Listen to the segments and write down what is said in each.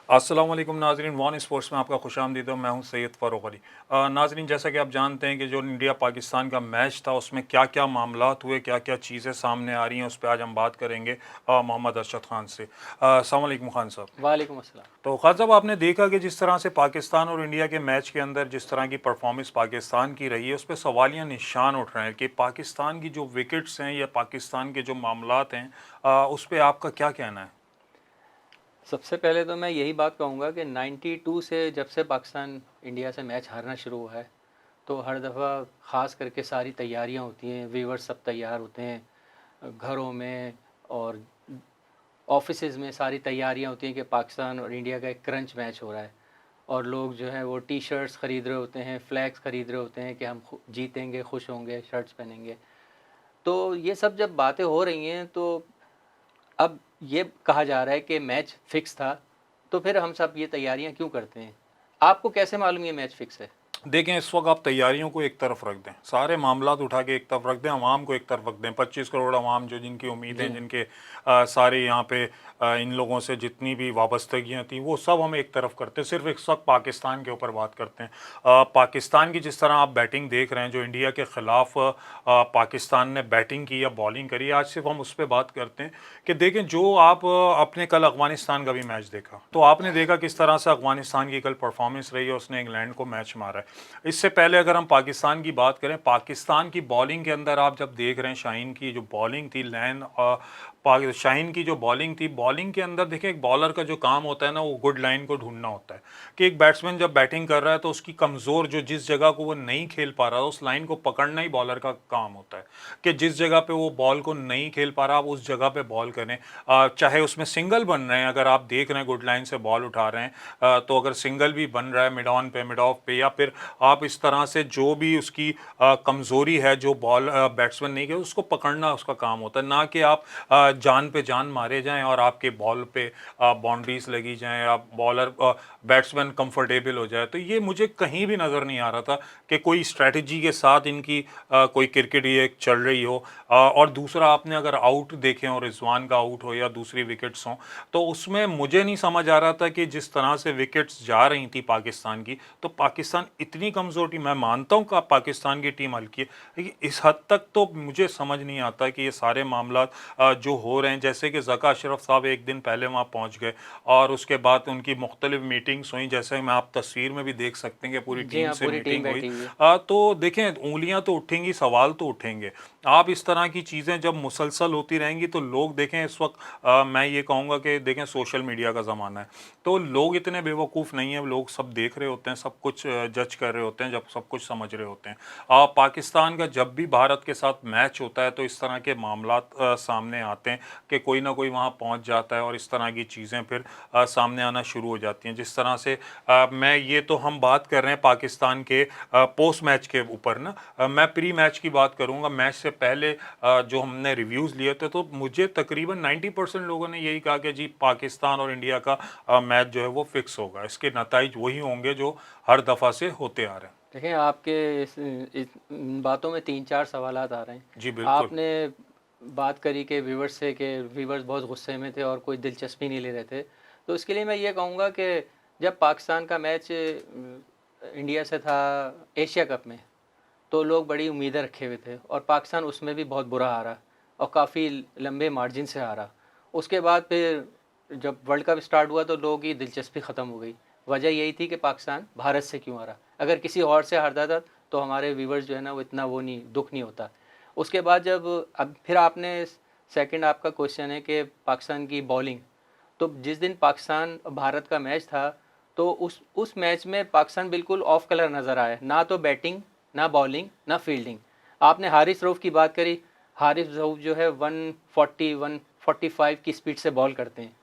अस्सलाम वालेकुम नाजरीन, वन स्पोर्ट्स में आपका खुशामदीद है। मैं हूं सैयद फ़ारूक अली। नाजरीन, जैसा कि आप जानते हैं कि जो इंडिया पाकिस्तान का मैच था उसमें क्या क्या मामलात हुए, क्या क्या चीज़ें सामने आ रही हैं, उस पर आज हम बात करेंगे मोहम्मद अरशद ख़ान से। अस्सलाम वालेकुम ख़ान साहब। वालेकुम अस्सलाम। तो ख़ान साहब, आपने देखा कि जिस तरह से पाकिस्तान और इंडिया के मैच के अंदर जिस तरह की परफॉर्मेंस पाकिस्तान की रही है, उस पर सवालिया निशान उठ रहे हैं कि पाकिस्तान की जो विकेट्स हैं या पाकिस्तान के जो मामलात हैं, उस पर आपका क्या कहना है? सबसे पहले तो मैं यही बात कहूँगा कि 92 से जब से पाकिस्तान इंडिया से मैच हारना शुरू हुआ है, तो हर दफ़ा ख़ास करके सारी तैयारियाँ होती हैं, व्यूअर्स सब तैयार होते हैं, घरों में और ऑफिसेज़ में सारी तैयारियाँ होती हैं कि पाकिस्तान और इंडिया का एक क्रंच मैच हो रहा है। और लोग जो हैं वो टी शर्ट्स ख़रीद रहे होते हैं, फ्लैग्स ख़रीद रहे होते हैं कि हम जीतेंगे, खुश होंगे, शर्ट्स पहनेंगे। तो ये सब जब बातें हो रही हैं, तो अब ये कहा जा रहा है कि मैच फिक्स था, तो फिर हम सब ये तैयारियां क्यों करते हैं? आपको कैसे मालूम ये मैच फिक्स है? देखें, इस वक्त आप तैयारियों को एक तरफ रख दें, सारे मामलात उठा के एक तरफ रख दें, अवाम को एक तरफ रख दें। 25 करोड़ अवाम जो जिनकी जी उम्मीदें, हाँ। जिनके सारे यहाँ पे इन लोगों से जितनी भी वाबस्तगियाँ थी, वो सब हम एक तरफ करते हैं, सिर्फ इस वक्त पाकिस्तान के ऊपर बात करते हैं। पाकिस्तान की जिस तरह आप बैटिंग देख रहे हैं, जो इंडिया के ख़िलाफ़ पाकिस्तान ने बैटिंग की या बॉलिंग करी, आज सिर्फ हम उस पर बात करते हैं कि देखें, जो आप अपने कल अफ़गानिस्तान का भी मैच देखा, तो आपने देखा किस तरह से अफ़गानिस्तान की कल परफॉर्मेंस रही है, उसने इंग्लैंड को मैच मारा है। इससे पहले अगर हम पाकिस्तान की बात करें, पाकिस्तान की बॉलिंग के अंदर आप जब देख रहे हैं, शाहीन की जो बॉलिंग थी, शाहीन की जो बॉलिंग थी, बॉलिंग के अंदर देखिए, एक बॉलर का जो काम होता है ना, वो गुड लाइन को ढूंढना होता है कि एक बैट्समैन जब बैटिंग कर रहा है तो उसकी कमज़ोर जो जिस जगह को वो नहीं खेल पा रहा, उस लाइन को पकड़ना ही बॉलर का काम होता है कि जिस जगह पे वो बॉल को नहीं खेल पा रहा, आप उस जगह पे बॉल करें। चाहे उसमें सिंगल बन रहे हैं, अगर आप देख रहे हैं गुड लाइन से बॉल उठा रहे हैं, तो अगर सिंगल भी बन रहा है मिड ऑन पे, मिड ऑफ पे, या फिर आप इस तरह से जो भी उसकी कमज़ोरी है, जो बॉल बैट्समैन नहीं खेल, उसको पकड़ना उसका काम होता है, ना कि आप जान पे जान मारे जाएं और आपके बॉल पे बाउंड्रीज लगी जाएं, आप बॉलर बैट्समैन कंफर्टेबल हो जाए। तो ये मुझे कहीं भी नज़र नहीं आ रहा था कि कोई स्ट्रेटजी के साथ इनकी कोई क्रिकेट ये चल रही हो। और दूसरा, आपने अगर आउट देखे हो, रिजवान का आउट हो या दूसरी विकेट्स हों, तो उसमें मुझे नहीं समझ आ रहा था कि जिस तरह से विकेट्स जा रही थी पाकिस्तान की, तो पाकिस्तान इतनी कमज़ोर टीम, मैं मानता हूँ कि पाकिस्तान की टीम हल्की है, लेकिन इस हद तक तो मुझे समझ नहीं आता कि ये सारे मामला जो हो रहे हैं, जैसे कि ज़का अशरफ साहब एक दिन पहले वहाँ पहुँच गए और उसके बाद उनकी मुख्तलिफ मीटिंग्स हुई, जैसे मैं आप तस्वीर में भी देख सकते हैं कि पूरी जी टीम हाँ, से पूरी टीम मीटिंग हुई। बैठी हुई है। तो देखें, उंगलियां तो उठेंगी, सवाल तो उठेंगे। आप इस तरह की चीज़ें जब मुसलसल होती रहेंगी तो लोग, देखें इस वक्त मैं ये कहूँगा कि देखें, सोशल मीडिया का ज़माना है, तो लोग इतने बेवकूफ़ नहीं हैं, लोग सब देख रहे होते हैं, सब कुछ जज कर रहे होते हैं, जब सब कुछ समझ रहे होते हैं। पाकिस्तान का जब भी भारत के साथ मैच होता है तो इस तरह के मामलात सामने आते हैं कि कोई ना कोई वहाँ पहुँच जाता है और इस तरह की चीज़ें फिर सामने आना शुरू हो जाती हैं। जिस तरह से मैं ये तो हम बात कर रहे हैं पाकिस्तान के पोस्ट मैच के ऊपर ना, मैं प्री मैच की बात करूँगा। मैच से पहले जो हमने रिव्यूज़ लिए थे, तो मुझे तकरीबन 90% लोगों ने यही कहा कि जी, पाकिस्तान और इंडिया का मैच जो है वो फिक्स होगा, इसके नताइज वही होंगे जो हर दफ़ा से होते आ रहे हैं। देखें, आपके इन बातों में 3-4 सवालात आ रहे हैं। जी बिल्कुल। आपने बात करी कि व्यूअर्स से, कि व्यूअर्स बहुत गुस्से में थे और कोई दिलचस्पी नहीं ले रहे थे। तो इसके लिए मैं ये कहूँगा कि जब पाकिस्तान का मैच इंडिया से था एशिया कप में, तो लोग बड़ी उम्मीदें रखे हुए थे और पाकिस्तान उसमें भी बहुत बुरा हारा और काफ़ी लंबे मार्जिन से हारा। उसके बाद फिर जब वर्ल्ड कप स्टार्ट हुआ तो लोगों की दिलचस्पी ख़त्म हो गई। वजह यही थी कि पाकिस्तान भारत से क्यों हारा। अगर किसी और से हारता था तो हमारे व्यूवर्स जो है ना, वो इतना वो नहीं, दुख नहीं होता। उसके बाद जब अब फिर आपने सेकंड, आपका क्वेश्चन है कि पाकिस्तान की बॉलिंग, तो जिस दिन पाकिस्तान भारत का मैच था, तो उस मैच में पाकिस्तान बिल्कुल ऑफ कलर नज़र आया, ना तो बैटिंग, ना बॉलिंग, ना फील्डिंग। आपने हारिस रऊफ़ की बात करी। हारिस रऊफ़ जो है 140 145 की स्पीड से बॉल करते हैं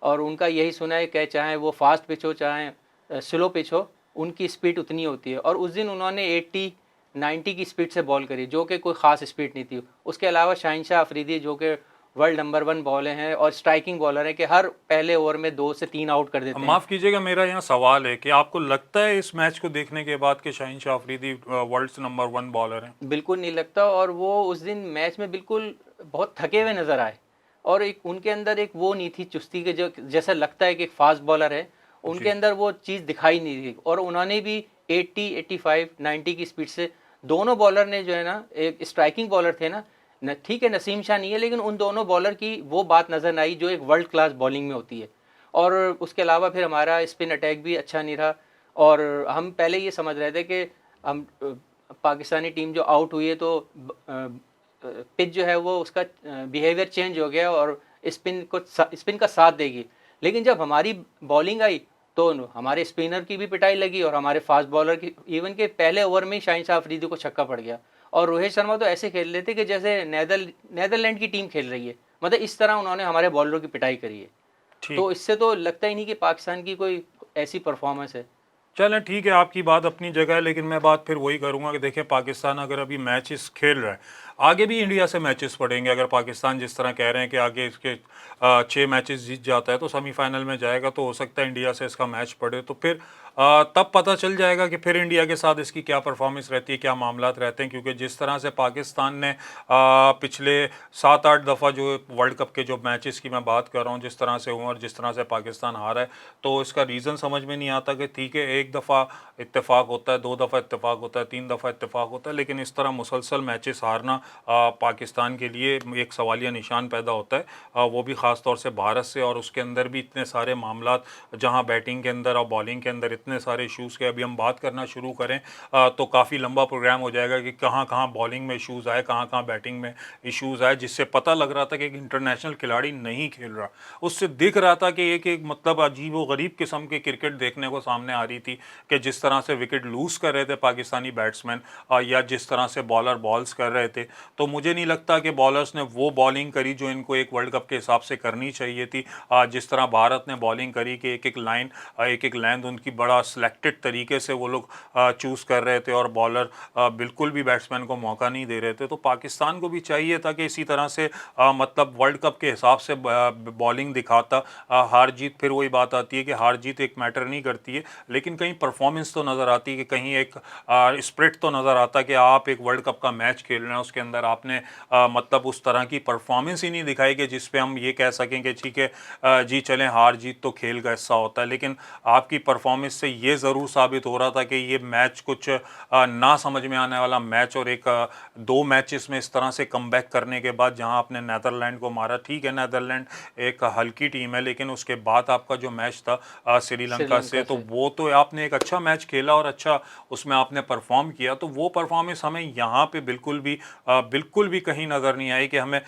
और उनका यही सुना है कि चाहे वो फास्ट पिच हो, चाहे स्लो पिच हो, उनकी स्पीड उतनी होती है। और उस दिन उन्होंने 80 90 की स्पीड से बॉल करी, जो कि कोई ख़ास स्पीड नहीं थी। उसके अलावा शाहिनशाह अफरीदी, जो कि वर्ल्ड नंबर 1 बॉलर हैं और स्ट्राइकिंग बॉलर हैं, कि हर पहले ओवर में 2 से 3 आउट कर देते हैं। माफ़ कीजिएगा, मेरा यहाँ सवाल है कि आपको लगता है इस मैच को देखने के बाद कि Shaheen Shah Afridi world's number 1 bowler हैं? बिल्कुल नहीं लगता। और वो उस दिन मैच में बिल्कुल बहुत थके हुए नज़र आए और एक उनके अंदर एक वो नहीं थी चुस्ती के, जो जैसा लगता है कि एक फास्ट बॉलर है। उनके अंदर वो चीज़ दिखाई नहीं दी, और उन्होंने भी 80, 85, 90 की स्पीड से दोनों बॉलर ने जो है ना, एक स्ट्राइकिंग बॉलर थे ना, ठीक है नसीम शाह नहीं है, लेकिन उन दोनों बॉलर की वो बात नज़र नहीं आई जो एक वर्ल्ड क्लास बॉलिंग में होती है। और उसके अलावा फिर हमारा स्पिन अटैक भी अच्छा नहीं रहा, और हम पहले ये समझ रहे थे कि हम पाकिस्तानी टीम जो आउट हुई है तो पिच जो है वो उसका बिहेवियर चेंज हो गया और स्पिन का साथ देगी। लेकिन जब हमारी बॉलिंग आई तो हमारे स्पिनर की भी पिटाई लगी और हमारे फास्ट बॉलर की, इवन के पहले ओवर में ही शाहीन शाह अफरीदी को छक्का पड़ गया, और रोहित शर्मा तो ऐसे खेल रहे थे कि जैसे नेदरलैंड की टीम खेल रही है। मतलब इस तरह उन्होंने हमारे बॉलरों की पिटाई करी है। तो ठीक। इससे तो लगता ही नहीं कि पाकिस्तान की कोई ऐसी परफॉर्मेंस है। चलें ठीक है, आपकी बात अपनी जगह है, लेकिन मैं बात फिर वही करूंगा कि देखिए पाकिस्तान अगर अभी मैचेस खेल रहा है, आगे भी इंडिया से मैचेस पड़ेंगे। अगर पाकिस्तान जिस तरह कह रहे हैं कि आगे इसके 6 मैचेस जीत जाता है तो सेमीफाइनल में जाएगा, तो हो सकता है इंडिया से इसका मैच पड़े, तो फिर तब पता चल जाएगा कि फिर इंडिया के साथ इसकी क्या परफॉर्मेंस रहती है, क्या मामलात रहते हैं। क्योंकि जिस तरह से पाकिस्तान ने पिछले 7-8 दफ़ा जो वर्ल्ड कप के जो मैचेस की मैं बात कर रहा हूँ, जिस तरह से हुए और जिस तरह से पाकिस्तान हारा है, तो इसका रीज़न समझ में नहीं आता कि ठीक है एक दफ़ा इत्तेफाक होता है, 2 दफ़ा इत्तेफाक होता है, 3 दफ़ा इत्तेफाक होता है, लेकिन इस तरह मुसलसल मैचेस हारना पाकिस्तान के लिए एक सवालिया निशान पैदा होता है, वो भी ख़ास तौर से भारत से। और उसके अंदर भी इतने सारे मामलात, जहां बैटिंग के अंदर और बॉलिंग के अंदर इतने सारे इशूज़ के अभी हम बात करना शुरू करें तो काफ़ी लंबा प्रोग्राम हो जाएगा कि कहाँ कहाँ बॉलिंग में इशूज़ आए, कहाँ कहाँ बैटिंग में इशूज़ आए, जिससे पता लग रहा था कि एक इंटरनेशनल खिलाड़ी नहीं खेल रहा। उससे दिख रहा था कि एक मतलब अजीब व गरीब किस्म की क्रिकेट देखने को सामने आ रही थी कि जिस तरह से विकेट लूज़ कर रहे थे पाकिस्तानी बैट्समैन, या जिस तरह से बॉलर बॉल्स कर रहे थे। तो मुझे नहीं लगता कि बॉलर्स ने वो बॉलिंग करी जो इनको एक वर्ल्ड कप के हिसाब से करनी चाहिए थी। जिस तरह भारत ने बॉलिंग करी कि एक एक लाइन, एक एक लेंथ उनकी बड़ा सिलेक्टेड तरीके से वो लोग चूज़ कर रहे थे, और बॉलर बिल्कुल भी बैट्समैन को मौका नहीं दे रहे थे। तो पाकिस्तान को भी चाहिए था कि इसी तरह से मतलब वर्ल्ड कप के हिसाब से बॉलिंग दिखाता। हार जीत फिर वही बात आती है कि हार जीत एक मैटर नहीं करती है, लेकिन कहीं परफॉर्मेंस तो नज़र आती है, कि कहीं एक स्पिरिट तो नज़र आता कि आप एक वर्ल्ड कप का मैच खेल रहे हैं, उसके अंदर आपने मतलब उस तरह की परफॉर्मेंस ही नहीं दिखाई कि जिस पे हम ये कह सकें कि ठीक है जी चलें, हार जीत तो खेल का हिस्सा होता है। लेकिन आपकी परफॉर्मेंस से ये ज़रूर साबित हो रहा था कि ये मैच कुछ ना समझ में आने वाला मैच, और एक 2 मैचेस में इस तरह से कमबैक करने के बाद जहां आपने नेदरलैंड को मारा, ठीक है नेदरलैंड एक हल्की टीम है, लेकिन उसके बाद आपका जो मैच था श्रीलंका से, श्रीलंका तो से वो तो आपने एक अच्छा मैच खेला और अच्छा उसमें आपने परफॉर्म किया। तो वो परफॉर्मेंस हमें यहाँ पे बिल्कुल भी कहीं नज़र नहीं आई कि हमें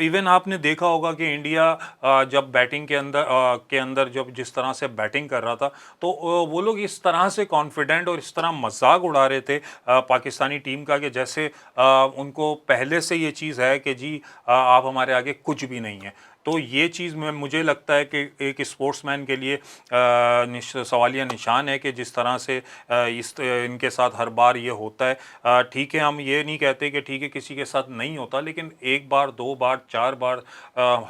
इवन आपने देखा होगा कि इंडिया जब बैटिंग के अंदर जब जिस तरह से बैटिंग कर रहा था, तो वो लोग इस तरह से कॉन्फिडेंट और इस तरह मजाक उड़ा रहे थे पाकिस्तानी टीम का, कि जैसे उनको पहले से ये चीज़ है कि जी आप हमारे आगे कुछ भी नहीं है। तो ये चीज़ में मुझे लगता है कि एक स्पोर्ट्समैन के लिए सवालिया निशान है कि जिस तरह से इनके साथ हर बार ये होता है। ठीक है, हम ये नहीं कहते कि ठीक है किसी के साथ नहीं होता, लेकिन 1 बार 2 बार 4 बार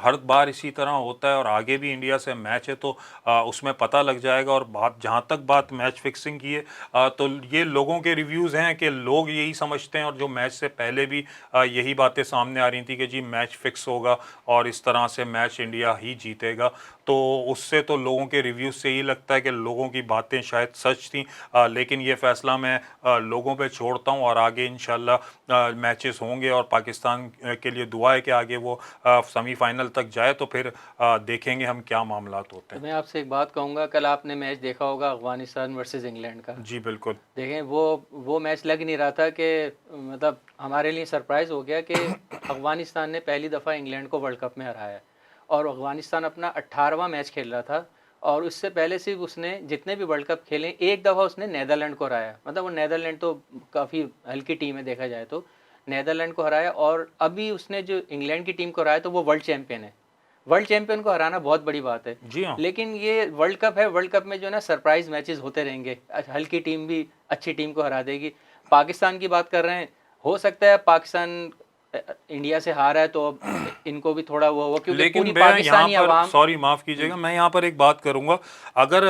हर बार इसी तरह होता है। और आगे भी इंडिया से मैच है, तो उसमें पता लग जाएगा। और बात जहाँ तक बात मैच फिक्सिंग की है, तो ये लोगों के रिव्यूज़ हैं कि लोग यही समझते हैं, और जो मैच से पहले भी यही बातें सामने आ रही थी कि जी मैच फिक्स होगा और इस तरह से मैच इंडिया ही जीतेगा। तो उससे तो लोगों के रिव्यूज़ से ही लगता है कि लोगों की बातें शायद सच थी। लेकिन ये फ़ैसला मैं लोगों पे छोड़ता हूँ, और आगे इंशाल्लाह मैचेस होंगे, और पाकिस्तान के लिए दुआ है कि आगे वो सेमीफाइनल तक जाए, तो फिर देखेंगे हम क्या मामलात होते तो हैं। मैं आपसे एक बात कहूँगा, कल आपने मैच देखा होगा अफगानिस्तान वर्सेस इंग्लैंड का। जी बिल्कुल। देखें वो मैच लग नहीं रहा था कि मतलब हमारे लिए सरप्राइज़ हो गया कि अफगानिस्तान ने पहली दफ़ा इंग्लैंड को वर्ल्ड कप में हराया है, और अफगानिस्तान अपना 18वां मैच खेल रहा था, और उससे पहले सिर्फ उसने जितने भी वर्ल्ड कप खेले एक दफ़ा उसने नेदरलैंड को हराया। मतलब वो नेदरलैंड तो काफ़ी हल्की टीम है देखा जाए तो, नेदरलैंड को हराया, और अभी उसने जो इंग्लैंड की टीम को हराया तो वो वर्ल्ड चैम्पियन है। वर्ल्ड चैंपियन को हराना बहुत बड़ी बात है। जी हाँ। लेकिन ये वर्ल्ड कप है, वर्ल्ड कप में जो है ना सरप्राइज मैचेस होते रहेंगे, हल्की टीम भी अच्छी टीम को हरा देगी। पाकिस्तान की बात कर रहे हैं, हो सकता है पाकिस्तान इंडिया से हारा है तो अब इनको भी थोड़ा वो हुआ, क्योंकि लेकिन पूरी मैं यहाँ पाकिस्तानी पर आवाम। सॉरी माफ़ कीजिएगा, मैं यहाँ पर एक बात करूँगा। अगर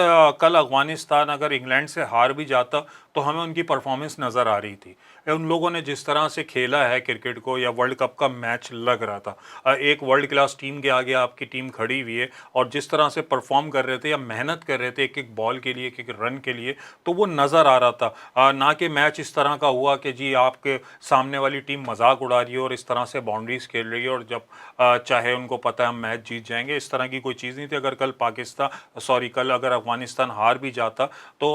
कल अफ़गानिस्तान अगर इंग्लैंड से हार भी जाता, तो हमें उनकी परफॉर्मेंस नज़र आ रही थी। उन लोगों ने जिस तरह से खेला है क्रिकेट को, या वर्ल्ड कप का मैच लग रहा था, एक वर्ल्ड क्लास टीम के आगे आपकी टीम खड़ी हुई है और जिस तरह से परफॉर्म कर रहे थे या मेहनत कर रहे थे एक एक बॉल के लिए, एक एक रन के लिए, तो वो नज़र आ रहा था। ना कि मैच इस तरह का हुआ कि जी आपके सामने वाली टीम मजाक उड़ा रही है और इस तरह से बाउंड्रीज खेल रही है और जब चाहे उनको पता है हम मैच जीत जाएंगे, इस तरह की कोई चीज़ नहीं थी। अगर कल अगर अफगानिस्तान हार भी जाता तो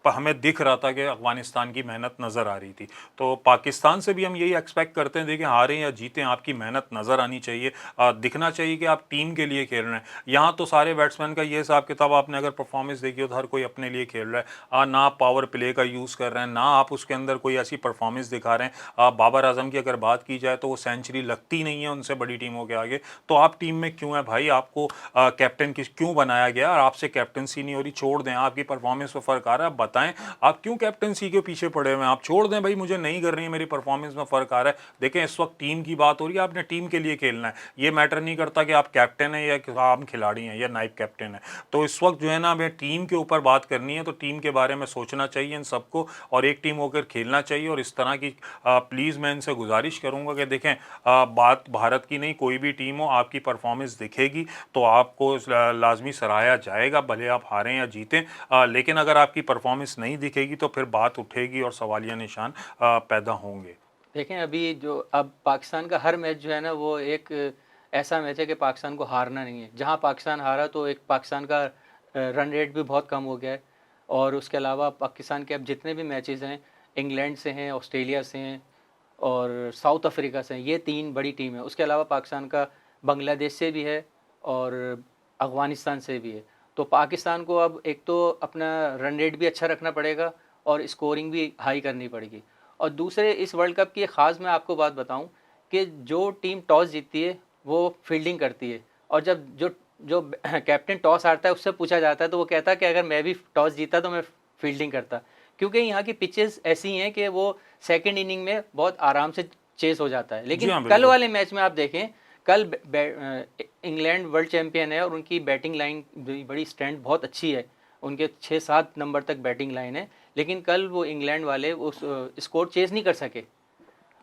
हमें दिख रहा था कि अफगानिस्तान की मेहनत नज़र आ रही थी। तो पाकिस्तान से भी हम यही एक्सपेक्ट करते हैं, देखिए हारें या जीतें आपकी मेहनत नज़र आनी चाहिए, दिखना चाहिए कि आप टीम के लिए खेल रहे हैं। यहाँ तो सारे बैट्समैन का ये हिसाब किताब, आपने अगर परफॉर्मेंस देखी हो तो हर कोई अपने लिए खेल रहा है, ना आप पावर प्ले का यूज़ कर रहे हैं, ना आप उसके अंदर कोई ऐसी परफॉर्मेंस दिखा रहे हैं। बाबर आजम की अगर बात की जाए तो वो सेंचुरी लगती नहीं है उनसे बड़ी टीमों के आगे, तो आप टीम में क्यों है भाई? आपको कैप्टन किस क्यों बनाया गया और आपसे कैप्टनसी नहीं हो रही? छोड़ दें, आपकी परफॉर्मेंस में फ़र्क आ रहा है, आप बताएं आप क्यों कैप्टनसी के पीछे पड़े हुए हैं? आप छोड़ दें भाई, मुझे नहीं करनी है, मेरी परफॉर्मेंस में फ़र्क आ रहा है। देखें इस वक्त टीम की बात हो रही है, आपने टीम के लिए खेलना है। ये मैटर नहीं करता कि आप कैप्टन हैं या कि आप खिलाड़ी हैं या नाइब कैप्टन हैं। तो इस वक्त जो है ना, हमें टीम के ऊपर बात करनी है, तो टीम के बारे में सोचना चाहिए इन सबको और एक टीम होकर खेलना चाहिए। और इस तरह की प्लीज़ मैं इनसे गुजारिश करूँगा कि देखें, बात भारत की नहीं, कोई भी टीम हो, आपकी परफॉर्मेंस दिखेगी तो आपको लाजमी सराहाया जाएगा, भले आप हारें या जीतें। लेकिन अगर आपकी परफॉर्मेंस नहीं दिखेगी तो फिर बात उठेगी और सवालिया निशान पैदा होंगे। देखें अभी जो अब पाकिस्तान का हर मैच जो है ना, वो एक ऐसा मैच है कि पाकिस्तान को हारना नहीं है। जहाँ पाकिस्तान हारा तो एक पाकिस्तान का रन रेट भी बहुत कम हो गया है। और उसके अलावा पाकिस्तान के अब जितने भी मैचेस हैं, इंग्लैंड से हैं, ऑस्ट्रेलिया से हैं और साउथ अफ्रीका से हैं, ये 3 बड़ी टीम है। उसके अलावा पाकिस्तान का बांग्लादेश से भी है और अफ़गानिस्तान से भी है। तो पाकिस्तान को अब एक तो अपना रन रेट भी अच्छा रखना पड़ेगा और स्कोरिंग भी हाई करनी पड़ेगी। और दूसरे, इस वर्ल्ड कप की एक ख़ास मैं आपको बात बताऊं कि जो टीम टॉस जीतती है वो फील्डिंग करती है। और जब जो जो कैप्टन टॉस हारता है उससे पूछा जाता है तो वो कहता है कि अगर मैं भी टॉस जीता तो मैं फील्डिंग करता, क्योंकि यहाँ की पिचेस ऐसी हैं कि वो सेकंड इनिंग में बहुत आराम से चेस हो जाता है। जी लेकिन हाँ, कल बिल्कुल। वाले मैच में आप देखें, कल इंग्लैंड वर्ल्ड चैंपियन है और उनकी बैटिंग लाइन बड़ी स्ट्रेंथ बहुत अच्छी है, उनके 6-7 नंबर तक बैटिंग लाइन है। लेकिन कल वो इंग्लैंड वाले उस स्कोर चेस नहीं कर सके।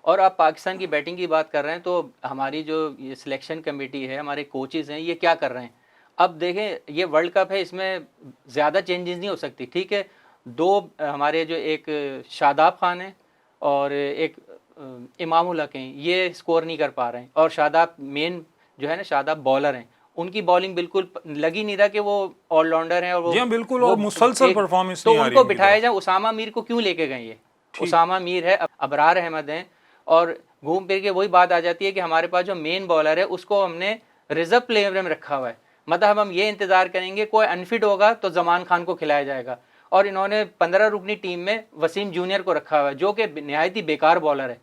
और आप पाकिस्तान की बैटिंग की बात कर रहे हैं, तो हमारी जो ये सिलेक्शन कमेटी है, हमारे कोचेज़ हैं, ये क्या कर रहे हैं? अब देखें ये वर्ल्ड कप है, इसमें ज़्यादा चेंजेस नहीं हो सकती, ठीक है। 2 हमारे जो एक शादाब खान है और एक इमाम उल हक हैं, ये स्कोर नहीं कर पा रहे हैं। और शादाब मेन जो है ना, शादाब बॉलर हैं, उनकी बॉलिंग बिल्कुल लग ही नहीं रहा कि वो ऑलराउंडर हैं। और जी हाँ, बिल्कुल, और वो मुसलसल एक परफॉर्मेंस तो नहीं आ रही उनको उनकी बिठाया तरफ जाए। से। उसामा मीर को क्यों लेके गए ये? ठीक। उसामा मीर है, अबरार अहमद हैं। और घूम फिर के वही बात आ जाती है कि हमारे पास जो मेन बॉलर है उसको हमने रिजर्व प्लेयर में रखा हुआ है। मतलब हम ये इंतजार करेंगे कोई अनफिट होगा तो जमान खान को खिलाया जाएगा। और इन्होंने 15 रुकनी टीम में वसीम जूनियर को रखा हुआ है, जो कि नहायत ही बेकार बॉलर है।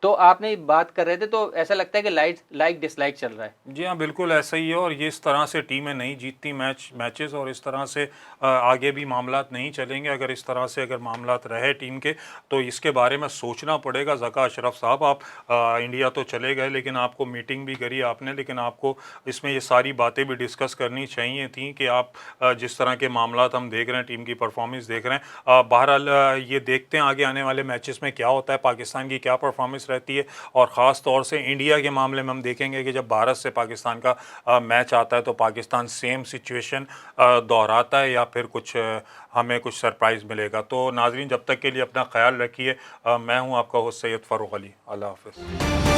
तो आपने बात कर रहे थे तो ऐसा लगता है कि लाइक डिसलाइक चल रहा है। जी हाँ, बिल्कुल ऐसा ही है। और ये इस तरह से टीमें नहीं जीतती मैचेस, और इस तरह से आगे भी मामलात नहीं चलेंगे। अगर इस तरह से अगर मामलात रहे टीम के, तो इसके बारे में सोचना पड़ेगा। ज़का अशरफ साहब, आप इंडिया तो चले गए, लेकिन आपको मीटिंग भी करी आपने, लेकिन आपको इसमें ये सारी बातें भी डिस्कस करनी चाहिए थी कि आप जिस तरह के मामलात हम देख रहे हैं, टीम की परफॉर्मेंस देख रहे हैं, बहरहाल ये देखते हैं आगे आने वाले मैचेस में क्या होता है, पाकिस्तान की क्या परफॉर्मेंस रहती है। और ख़ास तौर से इंडिया के मामले में हम देखेंगे कि जब भारत से पाकिस्तान का मैच आता है तो पाकिस्तान सेम सिचुएशन दोहराता है या फिर कुछ हमें कुछ सरप्राइज़ मिलेगा। तो नाजरीन, जब तक के लिए अपना ख्याल रखिए। मैं हूं आपका होस्ट सैयद फ़ारूक अली। अल्लाह हाफ़िज़।